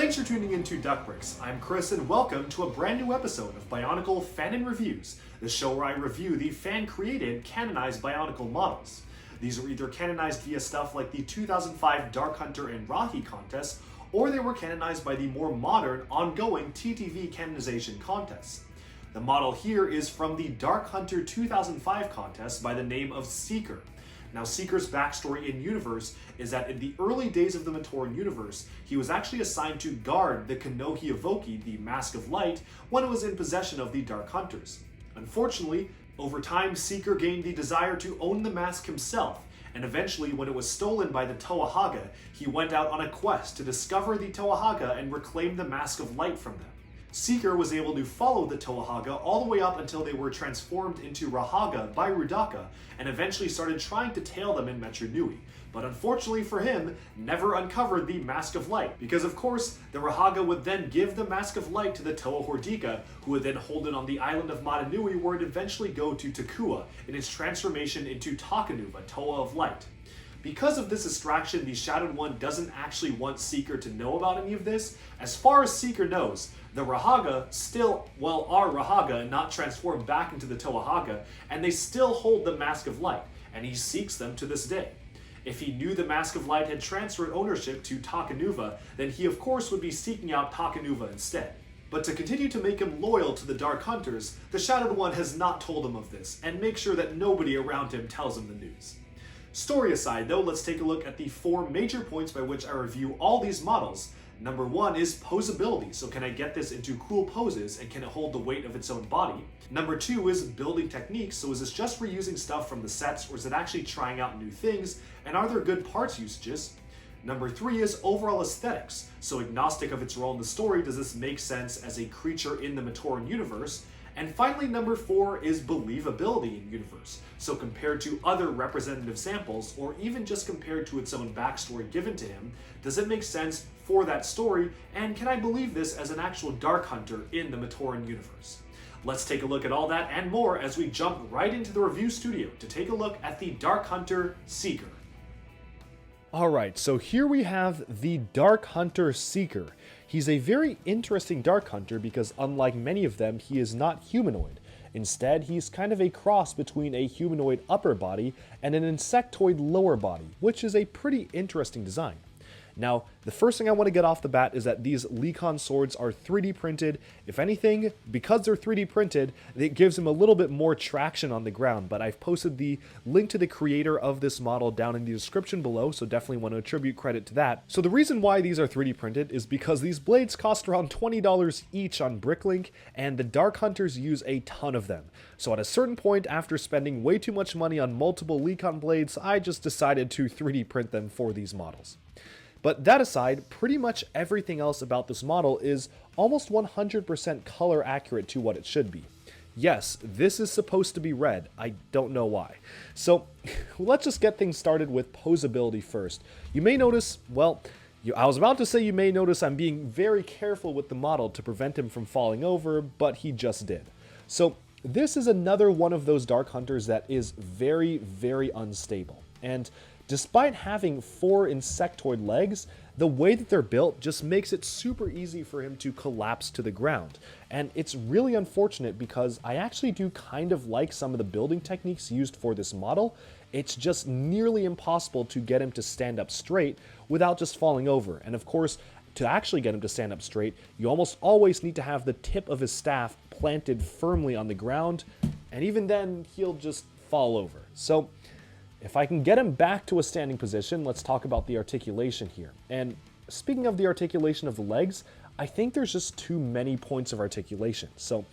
Thanks for tuning in to Duckbricks. I'm Chris and welcome to a brand new episode of Bionicle Fanon Reviews, the show where I review the fan-created, canonized Bionicle models. These were either canonized via stuff like the 2005 Dark Hunter and Rocky contest, or they were canonized by the more modern, ongoing TTV canonization contests. The model here is from the Dark Hunter 2005 contest by the name of Seeker. Now, Seeker's backstory in universe is that in the early days of the Matoran universe, he was actually assigned to guard the Kanohi Evoki, the Mask of Light, when it was in possession of the Dark Hunters. Unfortunately, over time, Seeker gained the desire to own the mask himself, and eventually, when it was stolen by the Toahaga, he went out on a quest to discover the Toahaga and reclaim the Mask of Light from them. Seeker was able to follow the Toahaga all the way up until they were transformed into Rahaga by Rudaka, and eventually started trying to tail them in Metru Nui, but unfortunately for him, never uncovered the Mask of Light, because of course, the Rahaga would then give the Mask of Light to the Toa Hordika, who would then hold it on the island of Matanui, where it would eventually go to Takua in its transformation into Takanuva, Toa of Light. Because of this distraction, the Shadowed One doesn't actually want Seeker to know about any of this. As far as Seeker knows, the Rahaga still, are Rahaga and not transformed back into the Toahaga, and they still hold the Mask of Light, and he seeks them to this day. If he knew the Mask of Light had transferred ownership to Takanuva, then he of course would be seeking out Takanuva instead. But to continue to make him loyal to the Dark Hunters, the Shadowed One has not told him of this, and makes sure that nobody around him tells him the news. Story aside though, let's take a look at the 4 major points by which I review all these models. Number 1 is posability, so can I get this into cool poses and can it hold the weight of its own body? Number 2 is building techniques, so is this just reusing stuff from the sets or is it actually trying out new things, and are there good parts usages? Number 3 is overall aesthetics, so agnostic of its role in the story, does this make sense as a creature in the Matoran universe? And finally, number 4 is believability in universe. So compared to other representative samples, or even just compared to its own backstory given to him, does it make sense for that story, and can I believe this as an actual Dark Hunter in the Matoran universe? Let's take a look at all that and more as we jump right into the review studio to take a look at the Dark Hunter Seeker. Alright, so here we have the Dark Hunter Seeker. He's a very interesting Dark Hunter because unlike many of them, he is not humanoid. Instead, he's kind of a cross between a humanoid upper body and an insectoid lower body, which is a pretty interesting design. Now, the first thing I want to get off the bat is that these Lecon swords are 3D printed. If anything, because they're 3D printed, it gives them a little bit more traction on the ground, but I've posted the link to the creator of this model down in the description below, so definitely want to attribute credit to that. So the reason why these are 3D printed is because these blades cost around $20 each on Bricklink, and the Dark Hunters use a ton of them. So at a certain point, after spending way too much money on multiple Lecon blades, I just decided to 3D print them for these models. But that aside, pretty much everything else about this model is almost 100% color accurate to what it should be. Yes, this is supposed to be red, I don't know why. So let's just get things started with posability first. You may notice, I was about to say you may notice I'm being very careful with the model to prevent him from falling over, but he just did. So this is another one of those Dark Hunters that is very, very unstable. And despite having 4 insectoid legs, the way that they're built just makes it super easy for him to collapse to the ground. And it's really unfortunate because I actually do kind of like some of the building techniques used for this model. It's just nearly impossible to get him to stand up straight without just falling over. And of course, to actually get him to stand up straight, you almost always need to have the tip of his staff planted firmly on the ground, and even then, he'll just fall over. So if I can get him back to a standing position, let's talk about the articulation here. And speaking of the articulation of the legs, I think there's just too many points of articulation. So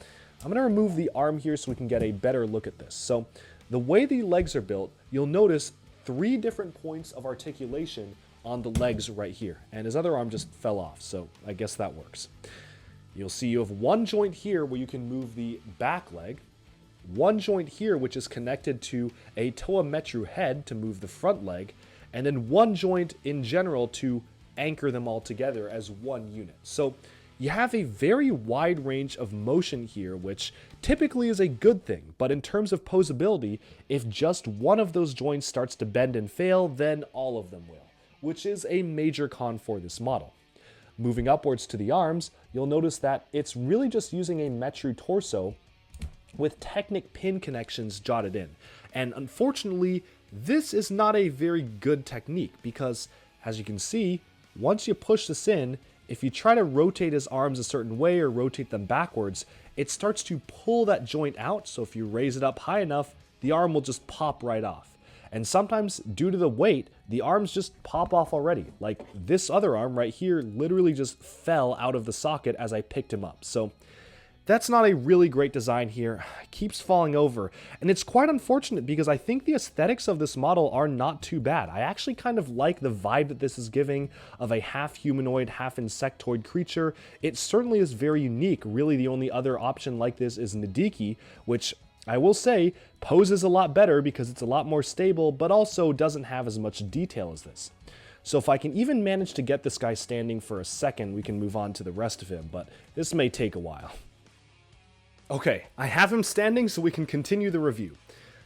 I'm going to remove the arm here so we can get a better look at this. So the way the legs are built, you'll notice 3 different points of articulation on the legs right here. And his other arm just fell off, so I guess that works. You'll see you have 1 joint here where you can move the back leg, 1 joint here which is connected to a Toa Metru head to move the front leg, and then 1 joint in general to anchor them all together as 1 unit. So you have a very wide range of motion here, which typically is a good thing, but in terms of posability, if just one of those joints starts to bend and fail, then all of them will, which is a major con for this model. Moving upwards to the arms, you'll notice that it's really just using a Metru torso with Technic pin connections jotted in. And unfortunately, this is not a very good technique because, as you can see, once you push this in, if you try to rotate his arms a certain way or rotate them backwards, it starts to pull that joint out, so if you raise it up high enough, the arm will just pop right off. And sometimes, due to the weight, the arms just pop off already. Like this other arm right here literally just fell out of the socket as I picked him up. So that's not a really great design here. It keeps falling over. And it's quite unfortunate because I think the aesthetics of this model are not too bad. I actually kind of like the vibe that this is giving of a half humanoid, half insectoid creature. It certainly is very unique. Really, the only other option like this is Nadiki, which I will say poses a lot better because it's a lot more stable, but also doesn't have as much detail as this. So if I can even manage to get this guy standing for a second, we can move on to the rest of him, but this may take a while. Okay, I have him standing so we can continue the review.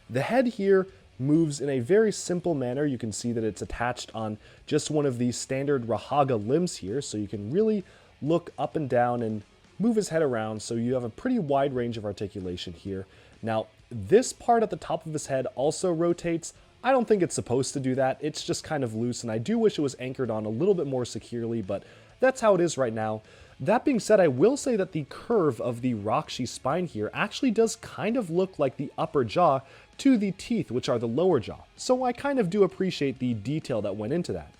The head here moves in a very simple manner. You can see that it's attached on just one of these standard Rahaga limbs here, so you can really look up and down and move his head around, so you have a pretty wide range of articulation here. Now, this part at the top of his head also rotates. I don't think it's supposed to do that. It's just kind of loose, and I do wish it was anchored on a little bit more securely, but that's how it is right now. That being said, I will say that the curve of the Rakshi spine here actually does kind of look like the upper jaw to the teeth, which are the lower jaw. So I kind of do appreciate the detail that went into that.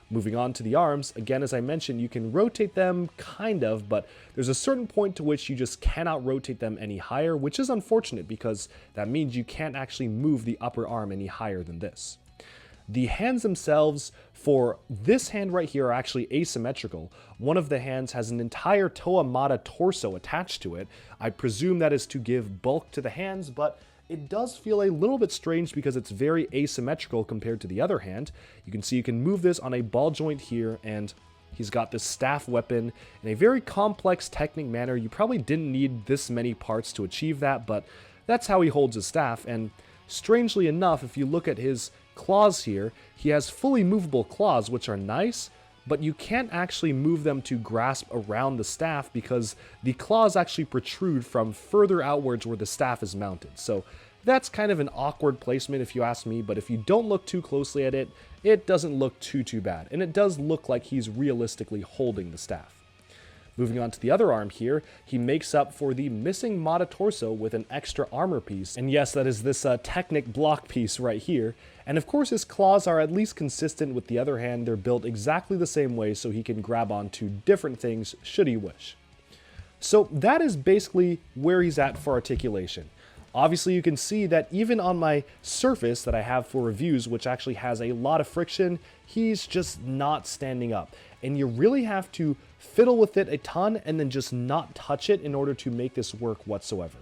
Moving on to the arms, again, as I mentioned, you can rotate them, kind of, but there's a certain point to which you just cannot rotate them any higher, which is unfortunate because that means you can't actually move the upper arm any higher than this. The hands themselves for this hand right here are actually asymmetrical. One of the hands has an entire Toa Mata torso attached to it. I presume that is to give bulk to the hands, but it does feel a little bit strange because it's very asymmetrical compared to the other hand. You can see you can move this on a ball joint here, and he's got this staff weapon in a very complex technique manner. You probably didn't need this many parts to achieve that, but that's how he holds his staff. And strangely enough, if you look at his claws here, he has fully movable claws, which are nice, but you can't actually move them to grasp around the staff because the claws actually protrude from further outwards where the staff is mounted. So that's kind of an awkward placement if you ask me, but if you don't look too closely at it, it doesn't look too bad. And it does look like he's realistically holding the staff. Moving on to the other arm here, he makes up for the missing Mata torso with an extra armor piece. And yes, that is this Technic block piece right here. And of course his claws are at least consistent with the other hand. They're built exactly the same way so he can grab onto different things should he wish. So that is basically where he's at for articulation. Obviously you can see that even on my surface that I have for reviews, which actually has a lot of friction, he's just not standing up. And you really have to fiddle with it a ton and then just not touch it in order to make this work whatsoever.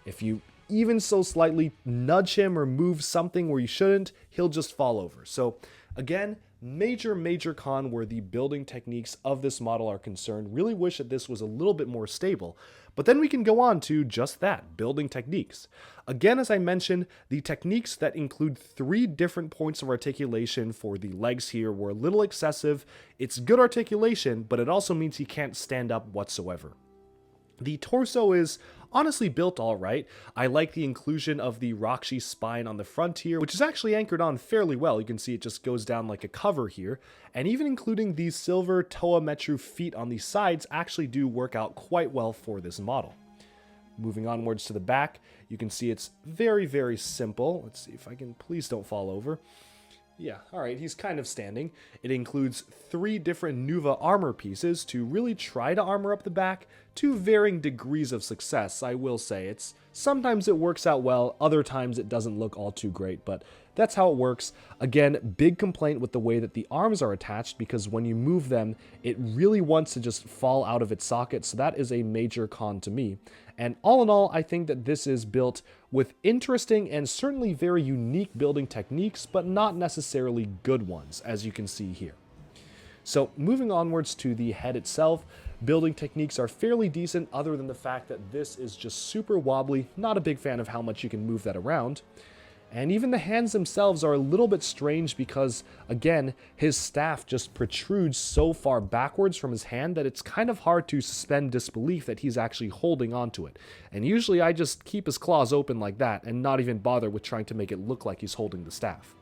If you even so slightly nudge him or move something where you shouldn't, he'll just fall over. So again, major con where the building techniques of this model are concerned. Really wish that this was a little bit more stable. But then we can go on to just that, building techniques. Again, as I mentioned, the techniques that include 3 different points of articulation for the legs here were a little excessive. It's good articulation, but it also means he can't stand up whatsoever. The torso is honestly built all right. I like the inclusion of the Rakshi spine on the front here, which is actually anchored on fairly well. You can see it just goes down like a cover here. And even including these silver Toa Metru feet on the sides actually do work out quite well for this model. Moving onwards to the back, you can see it's very simple. Let's see if I can, please don't fall over. Yeah, alright, he's kind of standing. It includes 3 different Nuva armor pieces to really try to armor up the back to varying degrees of success, I will say. Sometimes it works out well, other times it doesn't look all too great, but that's how it works. Again, big complaint with the way that the arms are attached because when you move them, it really wants to just fall out of its socket, so that is a major con to me. And all in all, I think that this is built with interesting and certainly very unique building techniques, but not necessarily good ones, as you can see here. So moving onwards to the head itself, building techniques are fairly decent other than the fact that this is just super wobbly. Not a big fan of how much you can move that around. And even the hands themselves are a little bit strange because, again, his staff just protrudes so far backwards from his hand that it's kind of hard to suspend disbelief that he's actually holding onto it. And usually I just keep his claws open like that and not even bother with trying to make it look like he's holding the staff.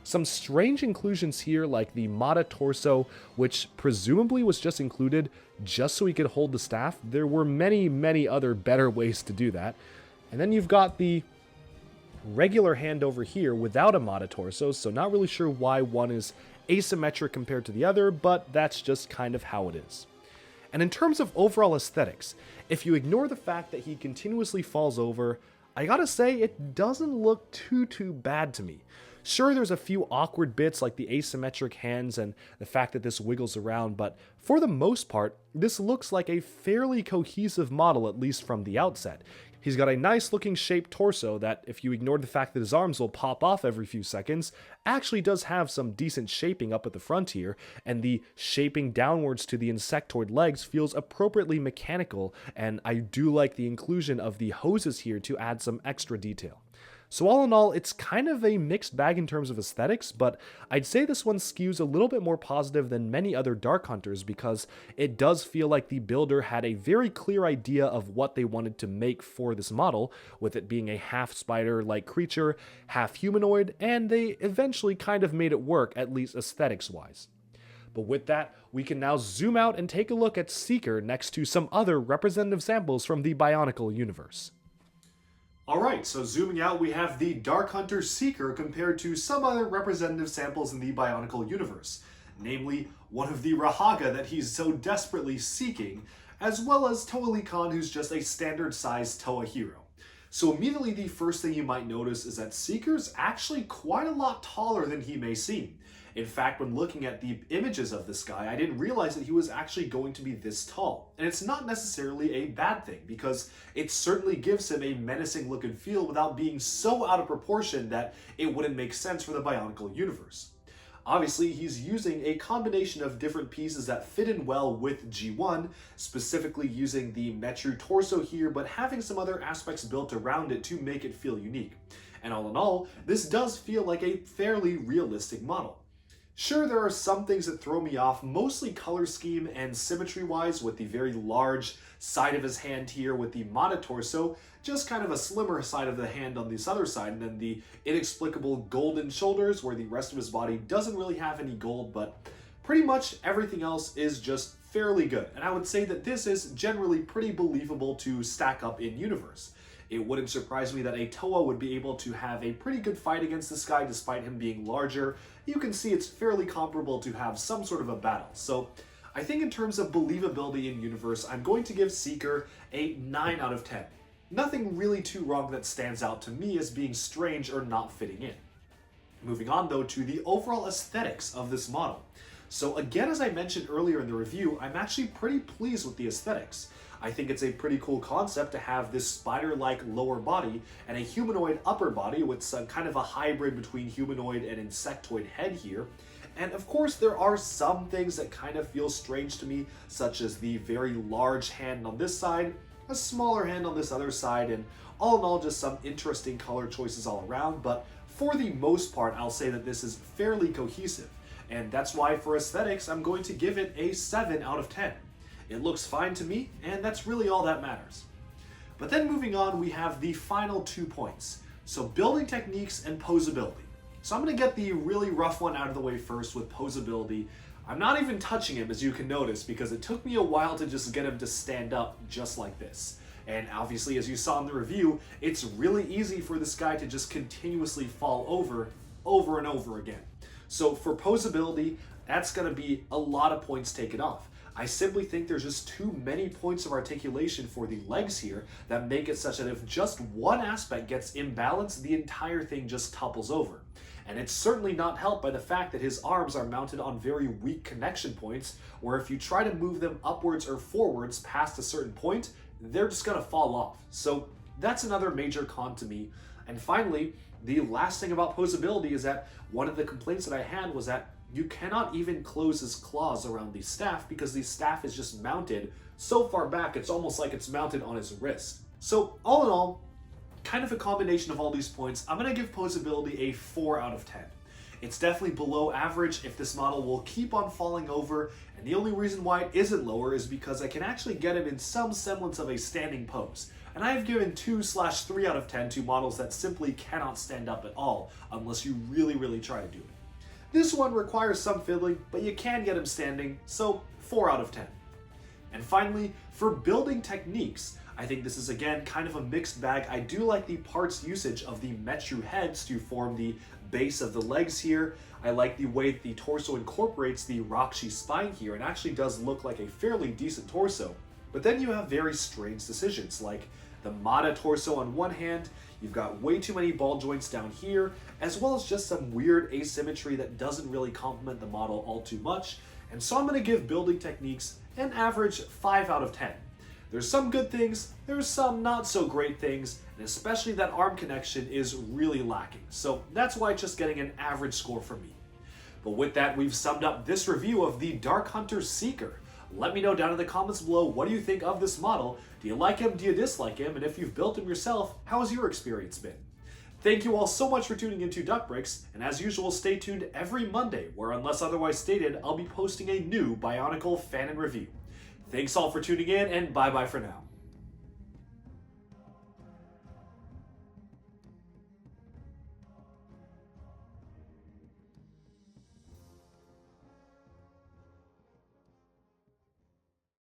Some strange inclusions here, like the Mata torso, which presumably was just included just so he could hold the staff. There were many, many other better ways to do that. And then you've got the regular hand over here without a Mata torso, so not really sure why one is asymmetric compared to the other, but that's just kind of how it is. And in terms of overall aesthetics, if you ignore the fact that he continuously falls over, I gotta say it doesn't look too bad to me. Sure, there's a few awkward bits like the asymmetric hands and the fact that this wiggles around, but for the most part, this looks like a fairly cohesive model, at least from the outset. He's got a nice looking shaped torso that, if you ignore the fact that his arms will pop off every few seconds, actually does have some decent shaping up at the front here, and the shaping downwards to the insectoid legs feels appropriately mechanical, and I do like the inclusion of the hoses here to add some extra detail. So all in all, it's kind of a mixed bag in terms of aesthetics, but I'd say this one skews a little bit more positive than many other Dark Hunters because it does feel like the builder had a very clear idea of what they wanted to make for this model, with it being a half spider-like creature, half humanoid, and they eventually kind of made it work, at least aesthetics-wise. But with that, we can now zoom out and take a look at Seeker next to some other representative samples from the Bionicle universe. Alright, so zooming out, we have the Dark Hunter Seeker compared to some other representative samples in the Bionicle universe, namely one of the Rahaga that he's so desperately seeking, as well as Toa Lee Khan, who's just a standard-sized Toa hero. So immediately the first thing you might notice is that Seeker's actually quite a lot taller than he may seem. In fact, when looking at the images of this guy, I didn't realize that he was actually going to be this tall. And it's not necessarily a bad thing, because it certainly gives him a menacing look and feel without being so out of proportion that it wouldn't make sense for the Bionicle universe. Obviously, he's using a combination of different pieces that fit in well with G1, specifically using the Metru torso here, but having some other aspects built around it to make it feel unique. And all in all, this does feel like a fairly realistic model. Sure, there are some things that throw me off, mostly color scheme and symmetry-wise, with the very large side of his hand here with the Mata torso, just kind of a slimmer side of the hand on this other side, and then the inexplicable golden shoulders where the rest of his body doesn't really have any gold, but pretty much everything else is just fairly good. And I would say that this is generally pretty believable to stack up in universe. It wouldn't surprise me that a Toa would be able to have a pretty good fight against this guy despite him being larger. You can see it's fairly comparable to have some sort of a battle. So I think in terms of believability in universe, I'm going to give Seeker a 9 out of 10. Nothing really too wrong that stands out to me as being strange or not fitting in. Moving on though to the overall aesthetics of this model. So again, as I mentioned earlier in the review, I'm actually pretty pleased with the aesthetics. I think it's a pretty cool concept to have this spider-like lower body and a humanoid upper body with some kind of a hybrid between humanoid and insectoid head here. And of course, there are some things that kind of feel strange to me, such as the very large hand on this side, a smaller hand on this other side, and all in all, just some interesting color choices all around. But for the most part, I'll say that this is fairly cohesive. And that's why for aesthetics, I'm going to give it a 7 out of 10. It looks fine to me, and that's really all that matters. But then moving on, we have the final 2 points. So building techniques and posability. So I'm going to get the really rough one out of the way first with posability. I'm not even touching him, as you can notice, because it took me a while to just get him to stand up just like this. And obviously, as you saw in the review, it's really easy for this guy to just continuously fall over and over again. So for posability, that's going to be a lot of points taken off. I simply think there's just too many points of articulation for the legs here that make it such that if just one aspect gets imbalanced, the entire thing just topples over. And it's certainly not helped by the fact that his arms are mounted on very weak connection points, where if you try to move them upwards or forwards past a certain point, they're just gonna fall off. So that's another major con to me. And finally, the last thing about posability is that one of the complaints that I had was that you cannot even close his claws around the staff because the staff is just mounted so far back, it's almost like it's mounted on his wrist. So all in all, kind of a combination of all these points, I'm going to give posability a 4 out of 10. It's definitely below average if this model will keep on falling over, and the only reason why it isn't lower is because I can actually get him in some semblance of a standing pose. And I have given 2/3 out of 10 to models that simply cannot stand up at all, unless you really try to do it. This one requires some fiddling, but you can get him standing, so 4 out of 10. And finally, for building techniques, I think this is again kind of a mixed bag. I do like the parts usage of the Metru heads to form the base of the legs here. I like the way the torso incorporates the Rakshi spine here and actually does look like a fairly decent torso. But then you have very strange decisions like the Mata torso on one hand, you've got way too many ball joints down here, as well as just some weird asymmetry that doesn't really complement the model all too much. And so I'm going to give building techniques an average 5 out of 10. There's some good things, there's some not so great things, and especially that arm connection is really lacking. So that's why it's just getting an average score from me. But with that, we've summed up this review of the Dark Hunter Seeker. Let me know down in the comments below, what do you think of this model? Do you like him? Do you dislike him? And if you've built him yourself, how has your experience been? Thank you all so much for tuning into Duck Bricks, and as usual, stay tuned every Monday, where unless otherwise stated, I'll be posting a new Bionicle Fanon review. Thanks all for tuning in, and bye-bye for now.